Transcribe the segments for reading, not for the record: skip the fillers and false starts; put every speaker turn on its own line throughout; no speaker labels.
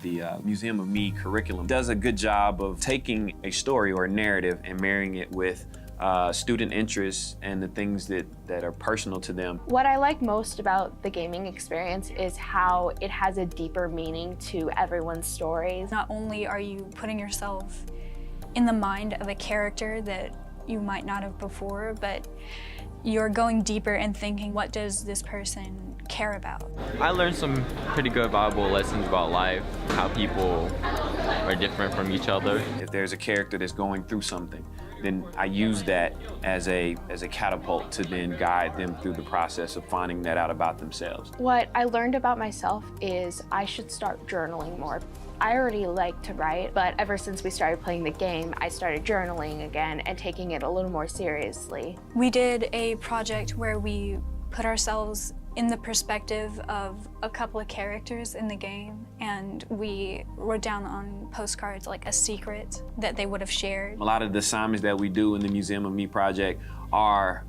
The Museum of Me curriculum does a good job of taking a story or a narrative and marrying it with student interests and the things that are personal to them.
What I like most about the gaming experience is how it has a deeper meaning to everyone's stories.
Not only are you putting yourself in the mind of a character that you might not have before, but you're going deeper and thinking, what does this person care about?
I learned some pretty good valuable lessons about life, how people are different from each other.
If there's a character that's going through something, then I use that as a catapult to then guide them through the process of finding that out about themselves.
What I learned about myself is I should start journaling more. I already like to write, but ever since we started playing the game, I started journaling again and taking it a little more seriously.
We did a project where we put ourselves in the perspective of a couple of characters in the game, and we wrote down on postcards like a secret that they would have shared.
A lot of the assignments that we do in the Museum of Me project are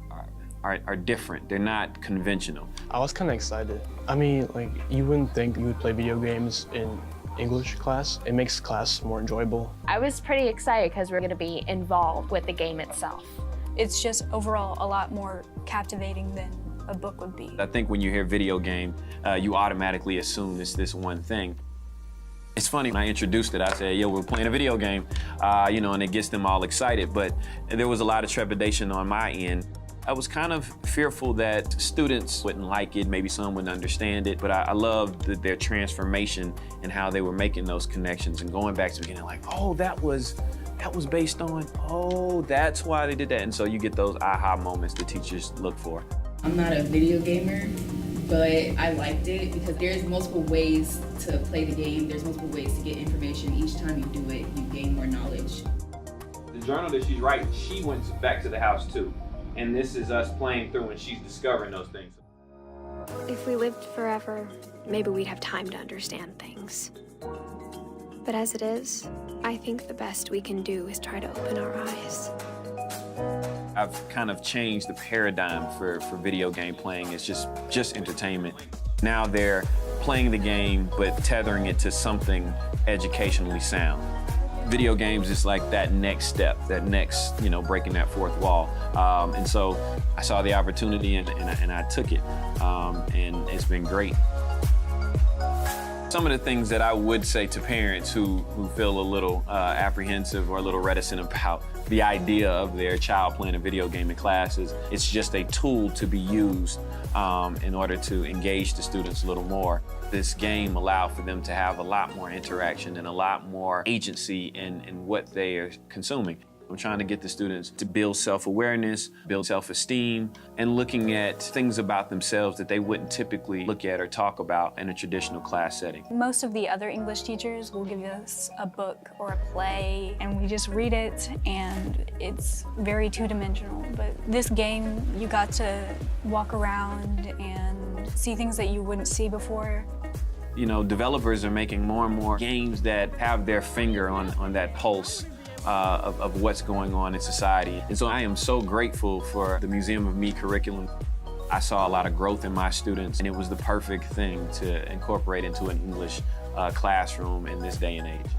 different. They're not conventional.
I was kind of excited. I mean, like, you wouldn't think you would play video games in English class. It makes class more enjoyable.
I was pretty excited because we're going to be involved with the game itself.
It's just overall a lot more captivating than a book would be.
I think when you hear video game, you automatically assume it's this one thing. It's funny, when I introduced it, I said, yo, we're playing a video game, you know, and it gets them all excited, but there was a lot of trepidation on my end. I was kind of fearful that students wouldn't like it, maybe some wouldn't understand it, but I loved their transformation and how they were making those connections and going back to the beginning, like, oh, that was based on, oh, that's why they did that. And so you get those aha moments that teachers look for.
I'm not a video gamer, but I liked it because there's multiple ways to play the game. There's multiple ways to get information. Each time you do it, you gain more knowledge.
The journal that she's writing, she went back to the house too. And this is us playing through and she's discovering those things.
If we lived forever, maybe we'd have time to understand things. But as it is, I think the best we can do is try to open our eyes.
I've kind of changed the paradigm for video game playing. It's just entertainment. Now they're playing the game, but tethering it to something educationally sound. Video games is like that next step, that next, you know, breaking that fourth wall. And so I saw the opportunity and I took it, and it's been great. Some of the things that I would say to parents who feel a little apprehensive or a little reticent about the idea of their child playing a video game in class is it's just a tool to be used in order to engage the students a little more. This game allowed for them to have a lot more interaction and a lot more agency in what they are consuming. I'm trying to get the students to build self-awareness, build self-esteem, and looking at things about themselves that they wouldn't typically look at or talk about in a traditional class setting.
Most of the other English teachers will give us a book or a play, and we just read it, and it's very two-dimensional. But this game, you got to walk around and see things that you wouldn't see before.
You know, developers are making more and more games that have their finger on that pulse of what's going on in society. And so I am so grateful for the Museum of Me curriculum. I saw a lot of growth in my students, and it was the perfect thing to incorporate into an English classroom in this day and age.